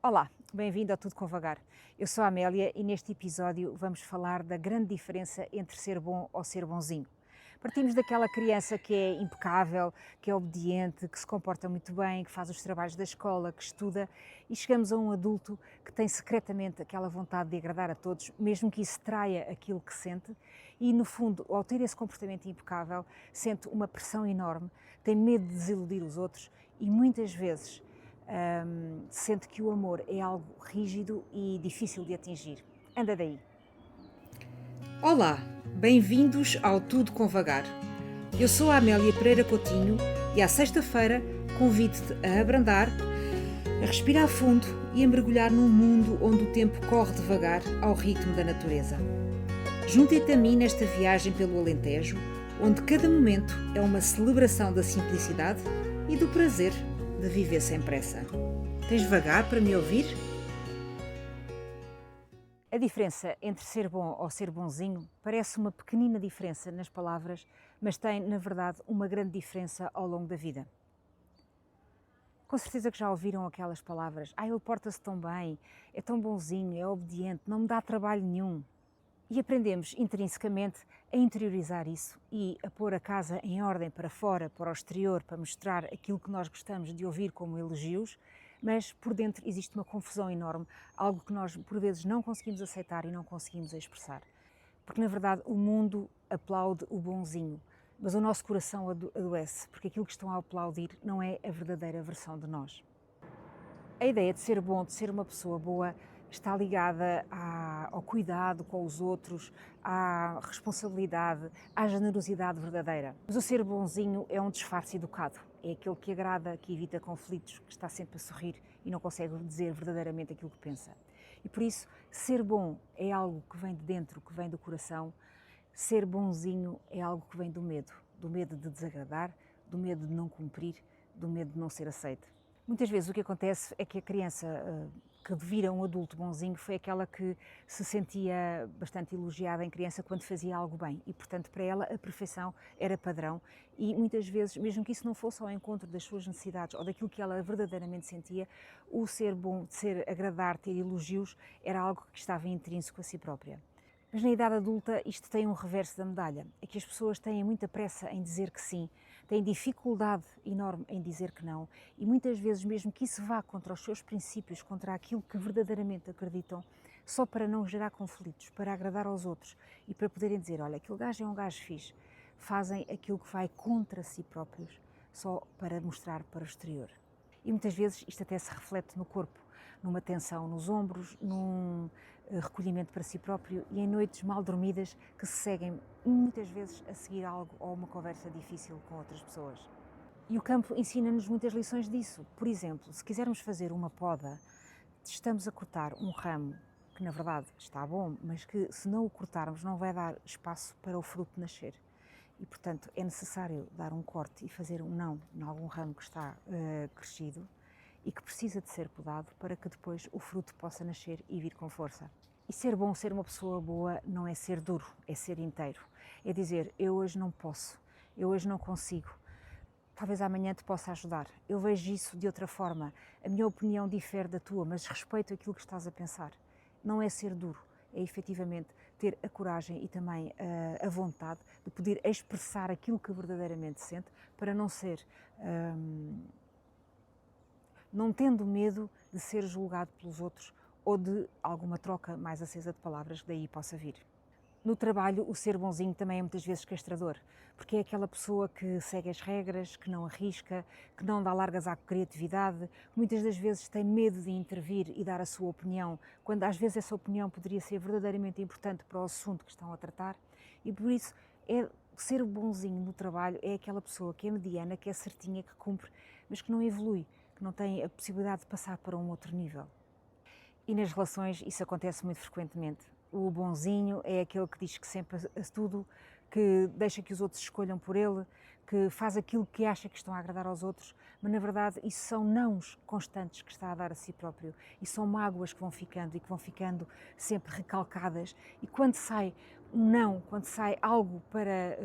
Olá, bem-vindo a Tudo com Vagar. Eu sou a Amélia e neste episódio vamos falar da grande diferença entre ser bom ou ser bonzinho. Partimos daquela criança que é impecável, que é obediente, que se comporta muito bem, que faz os trabalhos da escola, que estuda, e chegamos a um adulto que tem secretamente aquela vontade de agradar a todos, mesmo que isso traia aquilo que sente, e no fundo, ao ter esse comportamento impecável, sente uma pressão enorme, tem medo de desiludir os outros e muitas vezes sente que o amor é algo rígido e difícil de atingir. Anda daí. Olá, bem-vindos ao Tudo com Vagar. Eu sou a Amélia Pereira Coutinho e à sexta-feira convido-te a abrandar, a respirar fundo e a mergulhar num mundo onde o tempo corre devagar ao ritmo da natureza. Junte-te a mim nesta viagem pelo Alentejo, onde cada momento é uma celebração da simplicidade e do prazer de viver sem pressa. Tens vagar para me ouvir? A diferença entre ser bom ou ser bonzinho parece uma pequenina diferença nas palavras, mas tem, na verdade, uma grande diferença ao longo da vida. Com certeza que já ouviram aquelas palavras: ele porta-se tão bem, é tão bonzinho, é obediente, não me dá trabalho nenhum. E aprendemos intrinsecamente a interiorizar isso e a pôr a casa em ordem para fora, para o exterior, para mostrar aquilo que nós gostamos de ouvir como elogios, mas por dentro existe uma confusão enorme, algo que nós por vezes não conseguimos aceitar e não conseguimos expressar. Porque na verdade o mundo aplaude o bonzinho, mas o nosso coração adoece, porque aquilo que estão a aplaudir não é a verdadeira versão de nós. A ideia de ser bom, de ser uma pessoa boa, está ligada ao cuidado com os outros, à responsabilidade, à generosidade verdadeira. Mas o ser bonzinho é um disfarce educado, é aquele que agrada, que evita conflitos, que está sempre a sorrir e não consegue dizer verdadeiramente aquilo que pensa. E por isso, ser bom é algo que vem de dentro, que vem do coração. Ser bonzinho é algo que vem do medo de desagradar, do medo de não cumprir, do medo de não ser aceito. Muitas vezes o que acontece é que a criança que vira um adulto bonzinho foi aquela que se sentia bastante elogiada em criança quando fazia algo bem e, portanto, para ela a perfeição era padrão e muitas vezes, mesmo que isso não fosse ao encontro das suas necessidades ou daquilo que ela verdadeiramente sentia, o ser bom, ser agradar, ter elogios, era algo que estava intrínseco a si própria. Mas na idade adulta isto tem um reverso da medalha, é que as pessoas têm muita pressa em dizer que sim, têm dificuldade enorme em dizer que não e muitas vezes mesmo que isso vá contra os seus princípios, contra aquilo que verdadeiramente acreditam, só para não gerar conflitos, para agradar aos outros e para poderem dizer, olha, aquele gajo é um gajo fixe, fazem aquilo que vai contra si próprios, só para mostrar para o exterior. E muitas vezes isto até se reflete no corpo, numa tensão nos ombros, num recolhimento para si próprio e em noites mal dormidas que se seguem muitas vezes a seguir algo ou uma conversa difícil com outras pessoas. E o campo ensina-nos muitas lições disso. Por exemplo, se quisermos fazer uma poda, estamos a cortar um ramo que na verdade está bom, mas que se não o cortarmos não vai dar espaço para o fruto nascer. E, portanto, é necessário dar um corte e fazer um não em algum ramo que está crescido e que precisa de ser podado para que depois o fruto possa nascer e vir com força. E ser bom, ser uma pessoa boa, não é ser duro, é ser inteiro. É dizer, eu hoje não posso, eu hoje não consigo, talvez amanhã te possa ajudar. Eu vejo isso de outra forma, a minha opinião difere da tua, mas respeito aquilo que estás a pensar. Não é ser duro, é efetivamente ter a coragem e também a vontade de poder expressar aquilo que verdadeiramente sente para não ser, não tendo medo de ser julgado pelos outros ou de alguma troca mais acesa de palavras que daí possa vir. No trabalho, o ser bonzinho também é muitas vezes castrador, porque é aquela pessoa que segue as regras, que não arrisca, que não dá largas à criatividade, que muitas das vezes tem medo de intervir e dar a sua opinião, quando às vezes essa opinião poderia ser verdadeiramente importante para o assunto que estão a tratar, e por isso ser bonzinho no trabalho é aquela pessoa que é mediana, que é certinha, que cumpre, mas que não evolui, que não tem a possibilidade de passar para um outro nível. E nas relações isso acontece muito frequentemente. O bonzinho é aquele que diz que sempre a tudo, que deixa que os outros escolham por ele, que faz aquilo que acha que estão a agradar aos outros, mas na verdade isso são nãos constantes que está a dar a si próprio e são mágoas que vão ficando e que vão ficando sempre recalcadas. E quando sai um não, quando sai algo para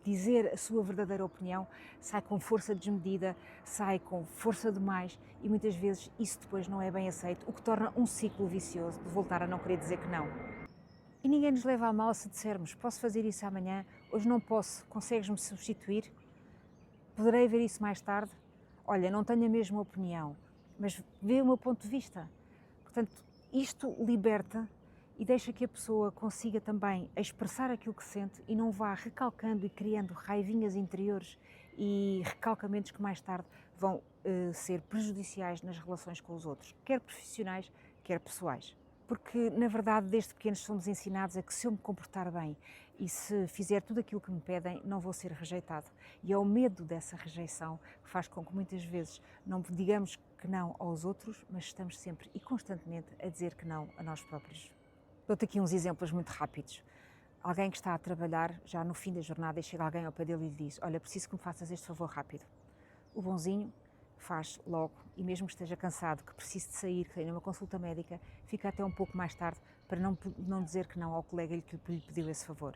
dizer a sua verdadeira opinião sai com força desmedida, sai com força demais e muitas vezes isso depois não é bem aceito, o que torna um ciclo vicioso de voltar a não querer dizer que não. E ninguém nos leva a mal se dissermos: posso fazer isso amanhã, hoje não posso, consegues-me substituir? Poderei ver isso mais tarde? Olha, não tenho a mesma opinião, mas vê o meu ponto de vista. Portanto, isto liberta e deixa que a pessoa consiga também expressar aquilo que sente e não vá recalcando e criando raivinhas interiores e recalcamentos que mais tarde vão ser prejudiciais nas relações com os outros, quer profissionais, quer pessoais. Porque, na verdade, desde pequenos somos ensinados a que se eu me comportar bem e se fizer tudo aquilo que me pedem, não vou ser rejeitado. E é o medo dessa rejeição que faz com que muitas vezes não digamos que não aos outros, mas estamos sempre e constantemente a dizer que não a nós próprios. Dou-te aqui uns exemplos muito rápidos. Alguém que está a trabalhar já no fim da jornada e chega alguém ao pé dele e lhe diz: olha, preciso que me faças este favor rápido. O bonzinho faz logo e mesmo que esteja cansado, que precise de sair, que tenha uma consulta médica, fica até um pouco mais tarde para não dizer que não ao colega que lhe pediu esse favor.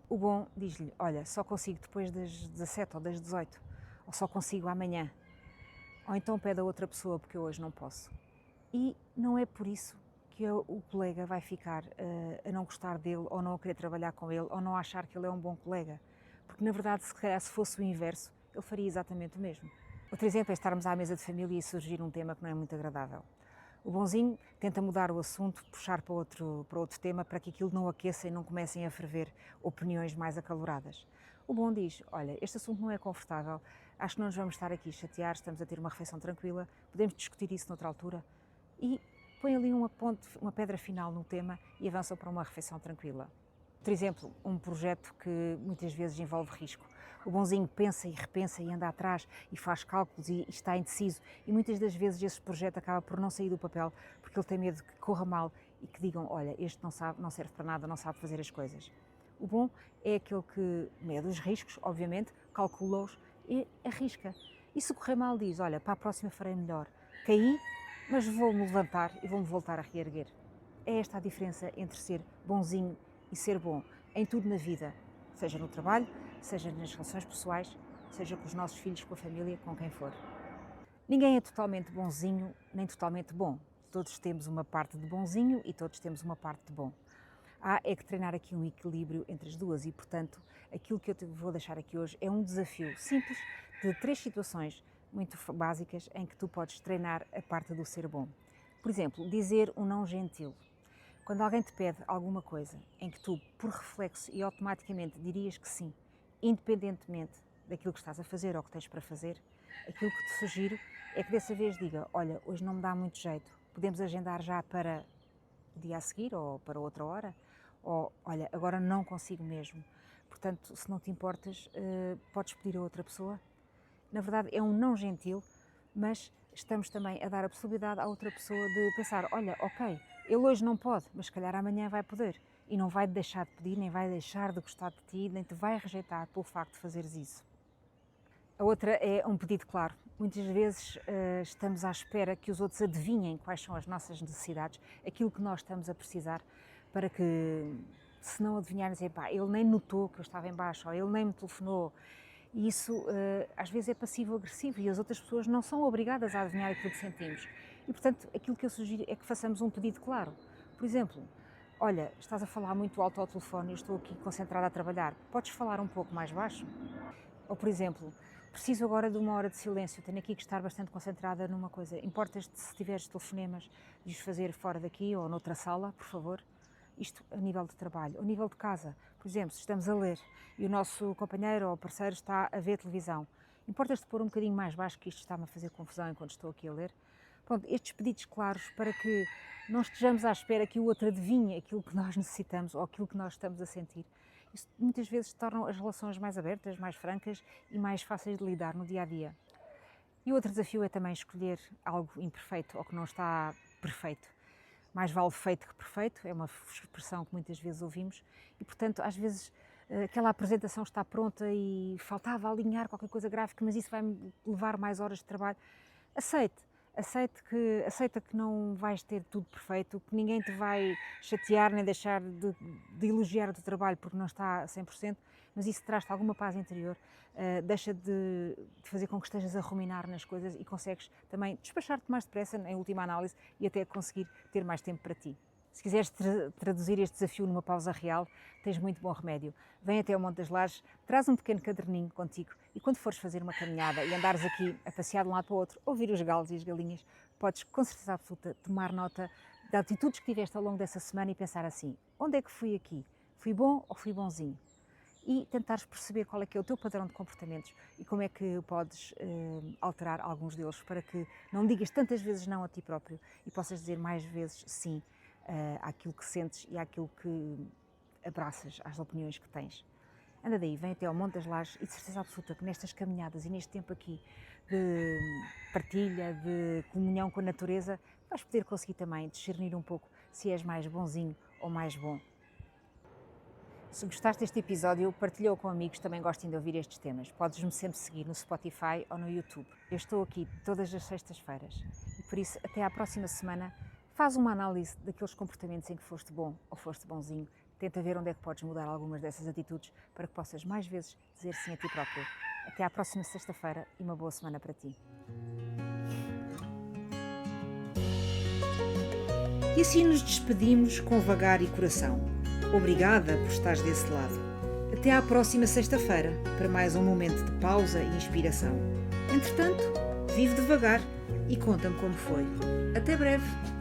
O bom diz-lhe: olha, só consigo depois das 17 ou das 18, ou só consigo amanhã. Ou então pede a outra pessoa porque eu hoje não posso. E não é por isso que o colega vai ficar a não gostar dele, ou não a querer trabalhar com ele, ou não a achar que ele é um bom colega. Porque na verdade, se calhar, se fosse o inverso, ele faria exatamente o mesmo. Outro exemplo é estarmos à mesa de família e surgir um tema que não é muito agradável. O bonzinho tenta mudar o assunto, puxar para outro tema, para que aquilo não aqueça e não comecem a ferver opiniões mais acaloradas. O bom diz: olha, este assunto não é confortável, acho que não nos vamos estar aqui a chatear, estamos a ter uma refeição tranquila, podemos discutir isso noutra altura. E põe ali uma pedra final no tema e avançam para uma refeição tranquila. Por exemplo, um projeto que muitas vezes envolve risco. O bonzinho pensa e repensa e anda atrás e faz cálculos e está indeciso e muitas das vezes esse projeto acaba por não sair do papel porque ele tem medo que corra mal e que digam: olha, este não serve para nada, não sabe fazer as coisas. O bom é aquele que mede os riscos, obviamente, calcula-os e arrisca. E se correr mal diz: olha, para a próxima farei melhor. Caí, mas vou-me levantar e vou-me voltar a reerguer. É esta a diferença entre ser bonzinho e ser bom em tudo na vida, seja no trabalho, seja nas relações pessoais, seja com os nossos filhos, com a família, com quem for. Ninguém é totalmente bonzinho nem totalmente bom. Todos temos uma parte de bonzinho e todos temos uma parte de bom. Há é que treinar aqui um equilíbrio entre as duas e, portanto, aquilo que eu te vou deixar aqui hoje é um desafio simples de 3 situações muito básicas em que tu podes treinar a parte do ser bom. Por exemplo, dizer um não gentil. Quando alguém te pede alguma coisa em que tu, por reflexo e automaticamente, dirias que sim, independentemente daquilo que estás a fazer ou que tens para fazer, aquilo que te sugiro é que dessa vez diga: olha, hoje não me dá muito jeito, podemos agendar já para o dia a seguir ou para outra hora, ou olha, agora não consigo mesmo, portanto, se não te importas, podes pedir a outra pessoa. Na verdade, é um não gentil, mas estamos também a dar a possibilidade à outra pessoa de pensar: olha, ok, ele hoje não pode, mas se calhar amanhã vai poder. E não vai deixar de pedir, nem vai deixar de gostar de ti, nem te vai rejeitar pelo facto de fazeres isso. A outra é um pedido claro. Muitas vezes estamos à espera que os outros adivinhem quais são as nossas necessidades, aquilo que nós estamos a precisar, para que, se não adivinharem, dizer: pá, ele nem notou que eu estava em baixo, ou ele nem me telefonou. E isso às vezes é passivo-agressivo e as outras pessoas não são obrigadas a adivinhar aquilo que sentimos. E, portanto, aquilo que eu sugiro é que façamos um pedido claro. Por exemplo: olha, estás a falar muito alto ao telefone e eu estou aqui concentrada a trabalhar, podes falar um pouco mais baixo? Ou, por exemplo: preciso agora de uma hora de silêncio, tenho aqui que estar bastante concentrada numa coisa, importas-te, se tiveres telefonemas, de os fazer fora daqui ou noutra sala, por favor? Isto a nível de trabalho. Ao nível de casa, por exemplo, se estamos a ler e o nosso companheiro ou parceiro está a ver televisão, importas-te pôr um bocadinho mais baixo, que isto está-me a fazer confusão enquanto estou aqui a ler? Pronto, estes pedidos claros para que não estejamos à espera que o outro adivinhe aquilo que nós necessitamos ou aquilo que nós estamos a sentir. Isso muitas vezes tornam as relações mais abertas, mais francas e mais fáceis de lidar no dia-a-dia. E o outro desafio é também escolher algo imperfeito ou que não está perfeito. Mais vale feito que perfeito, é uma expressão que muitas vezes ouvimos e, portanto, às vezes aquela apresentação está pronta e faltava alinhar qualquer coisa gráfica, mas isso vai-me levar mais horas de trabalho. Aceite Aceita que não vais ter tudo perfeito, que ninguém te vai chatear nem deixar de elogiar o teu trabalho porque não está a 100%, mas isso traz-te alguma paz interior, deixa de fazer com que estejas a ruminar nas coisas e consegues também despachar-te mais depressa, em última análise, e até conseguir ter mais tempo para ti. Se quiseres traduzir este desafio numa pausa real, tens muito bom remédio. Vem até ao Monte das Lajes, traz um pequeno caderninho contigo e quando fores fazer uma caminhada e andares aqui a passear de um lado para o outro, ouvir os galos e as galinhas, podes com certeza absoluta tomar nota de atitudes que tiveste ao longo dessa semana e pensar assim: onde é que fui aqui? Fui bom ou fui bonzinho? E tentares perceber qual é que é o teu padrão de comportamentos e como é que podes alterar alguns deles para que não digas tantas vezes não a ti próprio e possas dizer mais vezes sim àquilo que sentes e àquilo que abraças, às opiniões que tens. Anda daí, vem até ao Monte das Lajes e de certeza absoluta que nestas caminhadas e neste tempo aqui de partilha, de comunhão com a natureza, vais poder conseguir também discernir um pouco se és mais bonzinho ou mais bom. Se gostaste deste episódio, partilha-o com amigos que também gostem de ouvir estes temas. Podes-me sempre seguir no Spotify ou no YouTube. Eu estou aqui todas as sextas-feiras e por isso até à próxima semana faz uma análise daqueles comportamentos em que foste bom ou foste bonzinho. Tenta ver onde é que podes mudar algumas dessas atitudes para que possas mais vezes dizer sim a ti próprio. Até à próxima sexta-feira e uma boa semana para ti. E assim nos despedimos com vagar e coração. Obrigada por estares desse lado. Até à próxima sexta-feira para mais um momento de pausa e inspiração. Entretanto, vive devagar e conta-me como foi. Até breve!